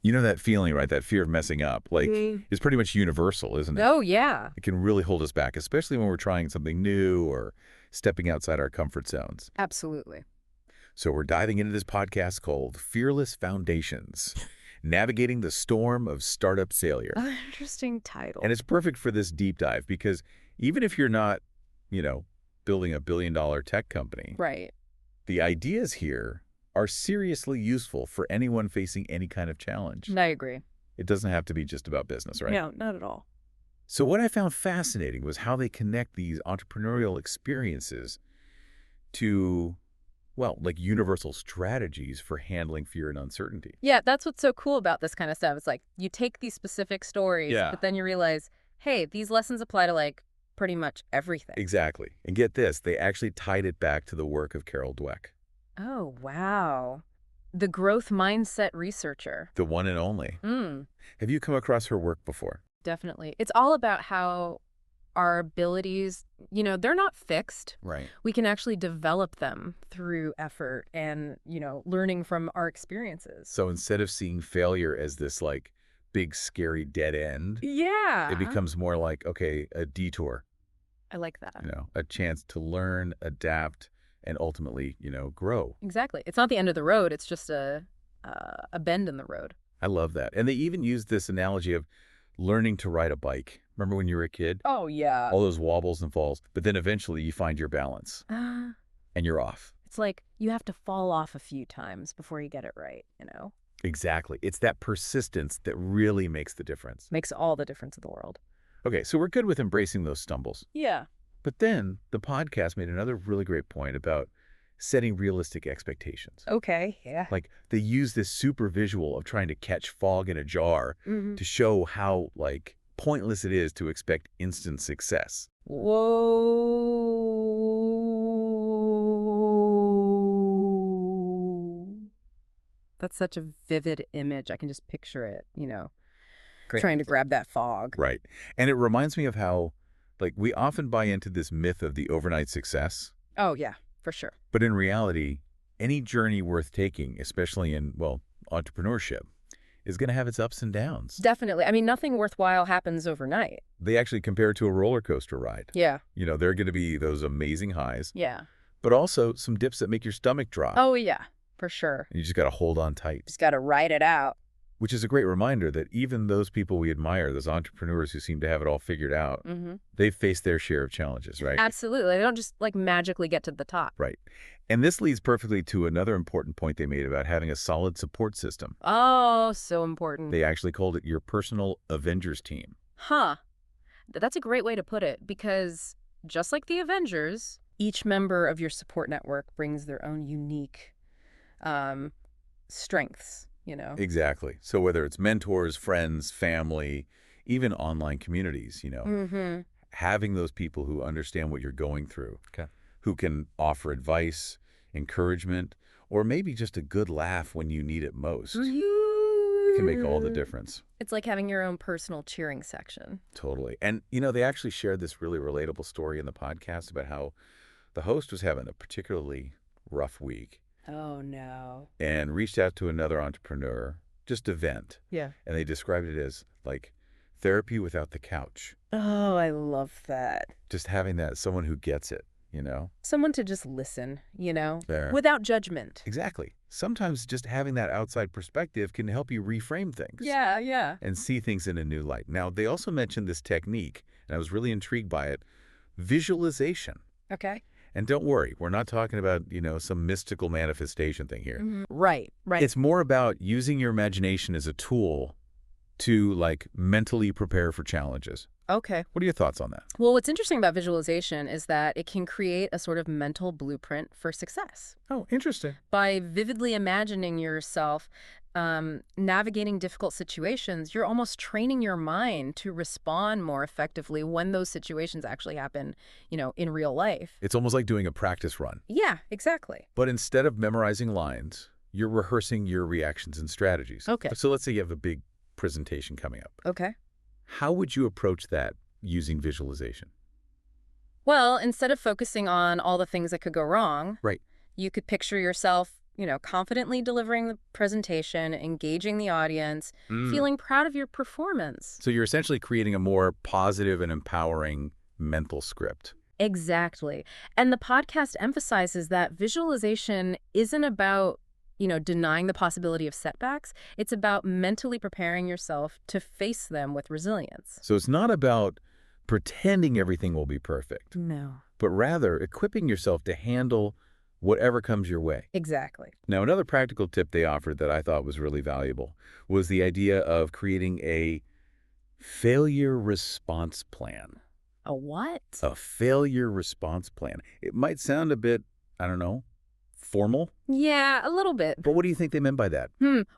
You know that feeling, right? That fear of messing up, like, is pretty much universal, isn't it? Oh, yeah. It can really hold us back, especially when we're trying something new or stepping outside our comfort zones. Absolutely. So we're diving into this podcast called Fearless Foundations, Navigating the Storm of Startup Failure. Interesting title. And it's perfect for this deep dive because even if you're not, you know, building a billion-dollar tech company, Right. the ideas here are seriously useful for anyone facing any kind of challenge. I agree. It doesn't have to be just about business, right? No, not at all. So what I found fascinating was how they connect these entrepreneurial experiences to, well, like universal strategies for handling fear and uncertainty. Yeah, that's what's so cool about this kind of stuff. It's like you take these specific stories, Yeah. but then you realize, hey, these lessons apply to like pretty much everything. Exactly. And get this, they actually tied it back to the work of Carol Dweck, Oh, wow. The growth mindset researcher. the one and only. Have you come across her work before? Definitely. It's all about how our abilities, they're not fixed. Right. We can actually develop them through effort and, learning from our experiences. So instead of seeing failure as this like big scary dead end, Yeah. it becomes more like, okay, a detour, I like that. a chance to learn, adapt, and ultimately, grow. Exactly. It's not the end of the road. It's just a bend in the road. I love that. And they even use this analogy of learning to ride a bike. Remember when you were a kid? Oh, yeah. All those wobbles and falls, but then eventually you find your balance and you're off. It's like you have to fall off a few times before you get it right, Exactly. It's that persistence that really makes the difference. Makes all the difference in the world. Okay, so we're good with embracing those stumbles. Yeah. But then the podcast made another really great point about setting realistic expectations. Okay, yeah. Like they use this super visual of trying to catch fog in a jar to show how like pointless it is to expect instant success. Whoa. That's such a vivid image. I can just picture it, Great. trying to grab that fog. Right. And it reminds me of how like we often buy into this myth of the overnight success. Oh, yeah, for sure. But in reality, any journey worth taking, especially in, well, entrepreneurship, is going to have its ups and downs. Definitely. I mean, nothing worthwhile happens overnight. They actually compare it to a roller coaster ride. Yeah. There are going to be those amazing highs, Yeah. but also some dips that make your stomach drop. Oh, yeah, for sure. And you just got to hold on tight. Just got to ride it out. Which is a great reminder that even those people we admire, those entrepreneurs who seem to have it all figured out, they've faced their share of challenges, right? Absolutely. They don't just like magically get to the top. Right. And this leads perfectly to another important point they made about having a solid support system. Oh, so important. They actually called it your personal Avengers team. Huh. That's a great way to put it because just like the Avengers, each member of your support network brings their own unique strengths. Exactly. So whether it's mentors, friends, family, even online communities, having those people who understand what you're going through, who can offer advice, encouragement, or maybe just a good laugh when you need it most, it can make all the difference. It's like having your own personal cheering section. Totally. And, they actually shared this really relatable story in the podcast about how the host was having a particularly rough week. Oh, no. And reached out to another entrepreneur just to vent. Yeah. And they described it as like therapy without the couch. Oh, I love that. Just having that someone who gets it, Someone to just listen, There. without judgment. Exactly. Sometimes just having that outside perspective can help you reframe things. Yeah, yeah. And see things in a new light. Now, they also mentioned this technique, and I was really intrigued by it, visualization. Okay. And don't worry, we're not talking about, some mystical manifestation thing here. Right, right. It's more about using your imagination as a tool to, like, mentally prepare for challenges. Okay. What are your thoughts on that? Well, what's interesting about visualization is that it can create a sort of mental blueprint for success. Oh, interesting. By vividly imagining yourself navigating difficult situations, you're almost training your mind to respond more effectively when those situations actually happen, in real life. It's almost like doing a practice run. Yeah, exactly. But instead of memorizing lines, you're rehearsing your reactions and strategies. Okay. So let's say you have a big presentation coming up. Okay. How would you approach that using visualization? Well, instead of focusing on all the things that could go wrong, Right. you could picture yourself confidently delivering the presentation, engaging the audience, Mm. feeling proud of your performance. So you're essentially creating a more positive and empowering mental script. Exactly. And the podcast emphasizes that visualization isn't about, denying the possibility of setbacks. It's about mentally preparing yourself to face them with resilience. So it's not about pretending everything will be perfect, No. but rather equipping yourself to handle whatever comes your way. Exactly. Now, another practical tip they offered that I thought was really valuable was the idea of creating a failure response plan. A what? A failure response plan. It might sound a bit, I don't know, formal, Yeah, a little bit. but what do you think they meant by that?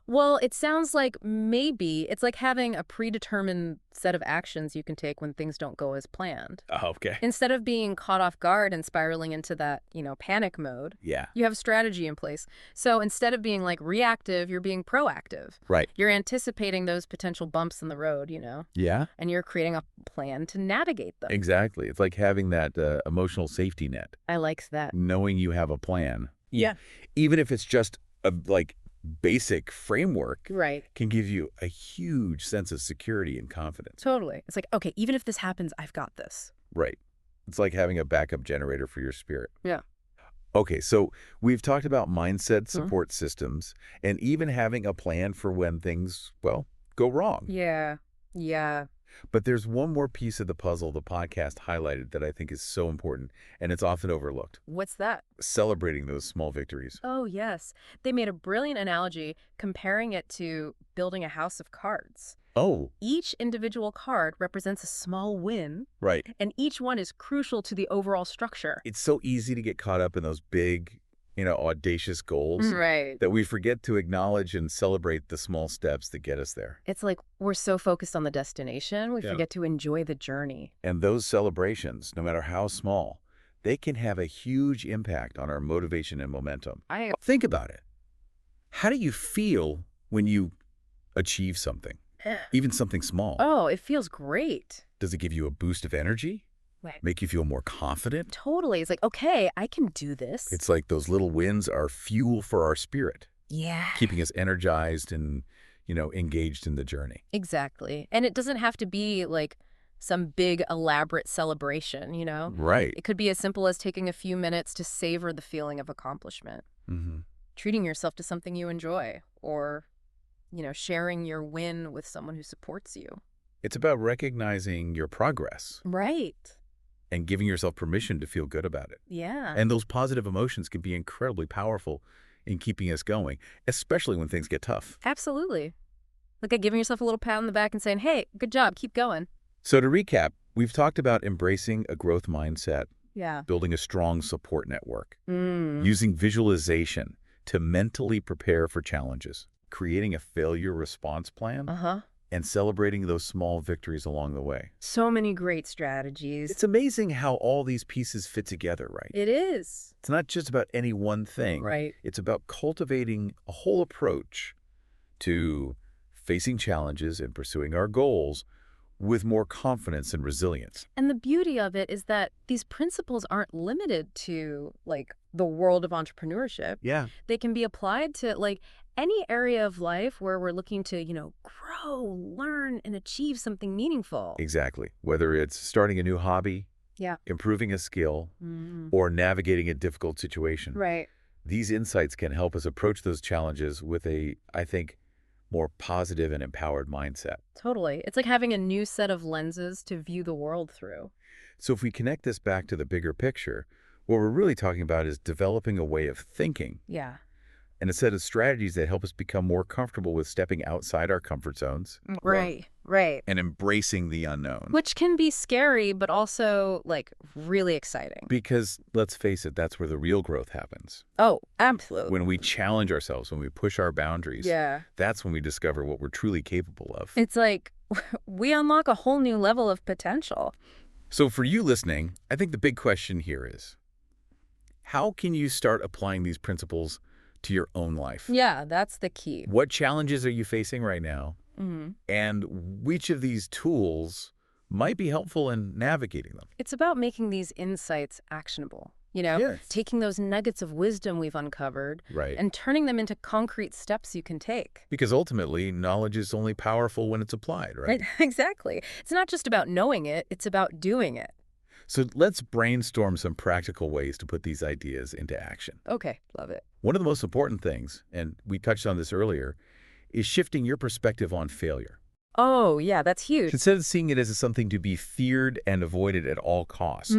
Well, it sounds like maybe it's like having a predetermined set of actions you can take when things don't go as planned. Oh, okay. Instead of being caught off guard and spiraling into that, panic mode, Yeah. you have a strategy in place. So instead of being like reactive, you're being proactive. Right. You're anticipating those potential bumps in the road, Yeah, and you're creating a plan to navigate them. exactly. It's like having that emotional safety net, I like that. knowing you have a plan. Yeah. Even if it's just a basic framework, Right. can give you a huge sense of security and confidence. Totally. It's like, okay, even if this happens, I've got this. Right. It's like having a backup generator for your spirit. Yeah. Okay, so we've talked about mindset support systems and even having a plan for when things, well, go wrong. Yeah. Yeah. But there's one more piece of the puzzle the podcast highlighted that I think is so important, and it's often overlooked. What's that? Celebrating those small victories. Oh, yes. They made a brilliant analogy comparing it to building a house of cards. Oh, Each individual card represents a small win, right. and each one is crucial to the overall structure. It's so easy to get caught up in those big, audacious goals Right. that we forget to acknowledge and celebrate the small steps that get us there. It's like we're so focused on the destination, we Yeah. forget to enjoy the journey. And those celebrations, no matter how small, they can have a huge impact on our motivation and momentum. Think about it. How do you feel when you achieve something, even something small? Oh, it feels great. Does it give you a boost of energy? Right. Make you feel more confident? Totally. It's like, okay, I can do this. It's like those little wins are fuel for our spirit, Yeah. keeping us energized and, engaged in the journey. Exactly. And it doesn't have to be like some big elaborate celebration, Right. It could be as simple as taking a few minutes to savor the feeling of accomplishment, treating yourself to something you enjoy, or, sharing your win with someone who supports you. It's about recognizing your progress Right. and giving yourself permission to feel good about it. Yeah. And those positive emotions can be incredibly powerful in keeping us going, especially when things get tough. Absolutely. Look at giving yourself a little pat on the back and saying, hey, good job, keep going. So to recap, we've talked about embracing a growth mindset, Yeah. building a strong support network, using visualization to mentally prepare for challenges, creating a failure response plan, and celebrating those small victories along the way. So many great strategies. It's amazing how all these pieces fit together, right? It is. It's not just about any one thing. Right. It's about cultivating a whole approach to facing challenges and pursuing our goals with more confidence and resilience. And the beauty of it is that these principles aren't limited to, like, the world of entrepreneurship. Yeah. They can be applied to, like, any area of life where we're looking to, grow, learn, and achieve something meaningful. Exactly. Whether it's starting a new hobby, Yeah. improving a skill, or navigating a difficult situation. Right. These insights can help us approach those challenges with a, I think, more positive and empowered mindset. Totally. It's like having a new set of lenses to view the world through. So if we connect this back to the bigger picture, what we're really talking about is developing a way of thinking Yeah. and a set of strategies that help us become more comfortable with stepping outside our comfort zones. Right. Right. And embracing the unknown. Which can be scary, but also, like, really exciting. Because, let's face it, that's where the real growth happens. Oh, absolutely. When we challenge ourselves, when we push our boundaries, Yeah. that's when we discover what we're truly capable of. It's like we unlock a whole new level of potential. So for you listening, I think the big question here is, how can you start applying these principles to your own life? Yeah, that's the key. What challenges are you facing right now? And which of these tools might be helpful in navigating them? It's about making these insights actionable. Yes. taking those nuggets of wisdom we've uncovered Right. and turning them into concrete steps you can take. Because ultimately, knowledge is only powerful when it's applied, right? Right? Exactly. It's not just about knowing it, it's about doing it. So let's brainstorm some practical ways to put these ideas into action. Okay, love it. One of the most important things, and we touched on this earlier, is shifting your perspective on failure. Oh, yeah, that's huge. Instead of seeing it as something to be feared and avoided at all costs,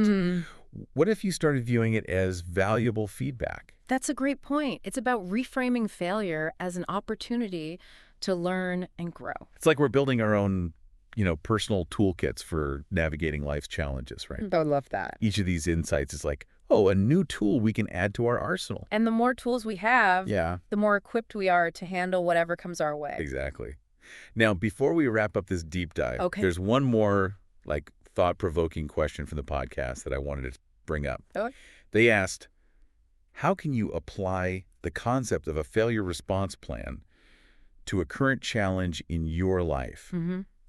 what if you started viewing it as valuable feedback? That's a great point. It's about reframing failure as an opportunity to learn and grow. It's like we're building our own, personal toolkits for navigating life's challenges, right? I would love that. Each of these insights is like, oh, a new tool we can add to our arsenal. And the more tools we have, Yeah, the more equipped we are to handle whatever comes our way. exactly. Now, before we wrap up this deep dive, Okay. there's one more thought-provoking question from the podcast that I wanted to bring up. Okay. They asked, how can you apply the concept of a failure response plan to a current challenge in your life,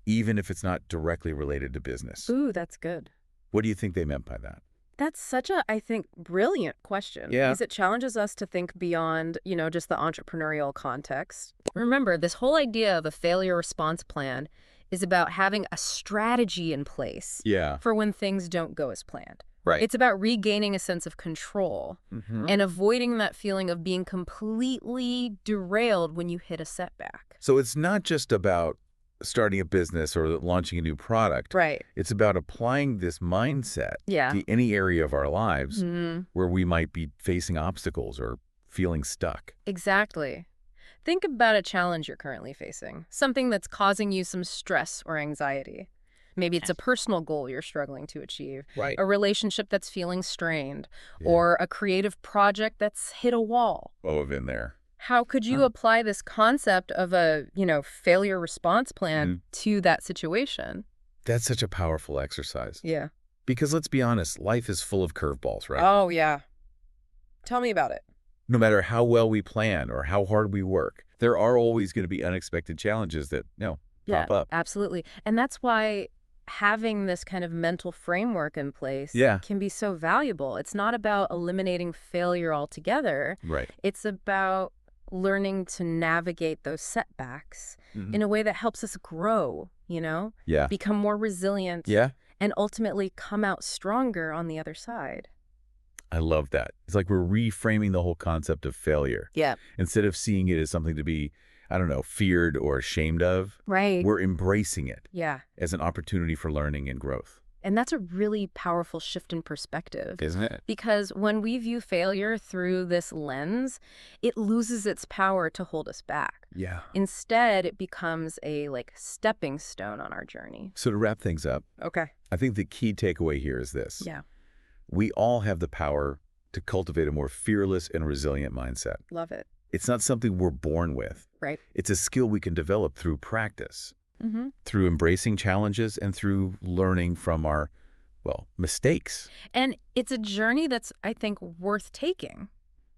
even if it's not directly related to business? Ooh, that's good. What do you think they meant by that? That's such a, I think, brilliant question. Yeah. Because it challenges us to think beyond, just the entrepreneurial context. Remember, this whole idea of a failure response plan is about having a strategy in place Yeah. for when things don't go as planned. Right. It's about regaining a sense of control and avoiding that feeling of being completely derailed when you hit a setback. So it's not just about starting a business or launching a new product. Right. It's about applying this mindset Yeah. to any area of our lives Mhm. where we might be facing obstacles or feeling stuck. Exactly. Think about a challenge you're currently facing, something that's causing you some stress or anxiety. Maybe it's a personal goal you're struggling to achieve, Right. a relationship that's feeling strained, Yeah. or a creative project that's hit a wall. Oh, I've been there. How could you apply this concept of a, failure response plan to that situation? That's such a powerful exercise. Yeah. Because let's be honest, life is full of curveballs, right? Oh, yeah. Tell me about it. No matter how well we plan or how hard we work, there are always going to be unexpected challenges that, pop up. Absolutely. And that's why having this kind of mental framework in place can be so valuable. It's not about eliminating failure altogether. Right. It's about learning to navigate those setbacks in a way that helps us grow, Yeah. become more resilient, Yeah. and ultimately come out stronger on the other side. I love that. It's like we're reframing the whole concept of failure. Yeah. Instead of seeing it as something to be, feared or ashamed of, Right. we're embracing it Yeah. as an opportunity for learning and growth. And that's a really powerful shift in perspective. Isn't it? Because when we view failure through this lens, it loses its power to hold us back. Yeah. Instead, it becomes a stepping stone on our journey. So to wrap things up, Okay. I think the key takeaway here is this. Yeah. We all have the power to cultivate a more fearless and resilient mindset. Love it. It's not something we're born with. Right. It's a skill we can develop through practice, Mm-hmm. through embracing challenges and through learning from our, mistakes. And it's a journey that's, I think, worth taking.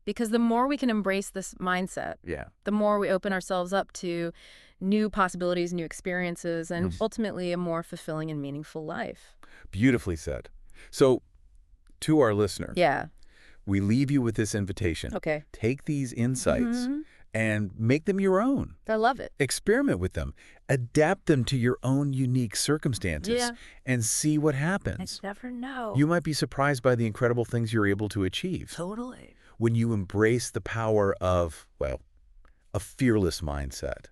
Because the more we can embrace this mindset, Yeah. the more we open ourselves up to new possibilities, new experiences, and ultimately a more fulfilling and meaningful life. Beautifully said. So to our listener, Yeah. we leave you with this invitation. Okay. Take these insights and make them your own. I love it. Experiment with them. Adapt them to your own unique circumstances Yeah. and see what happens. I never know. You might be surprised by the incredible things you're able to achieve Totally. when you embrace the power of, a fearless mindset.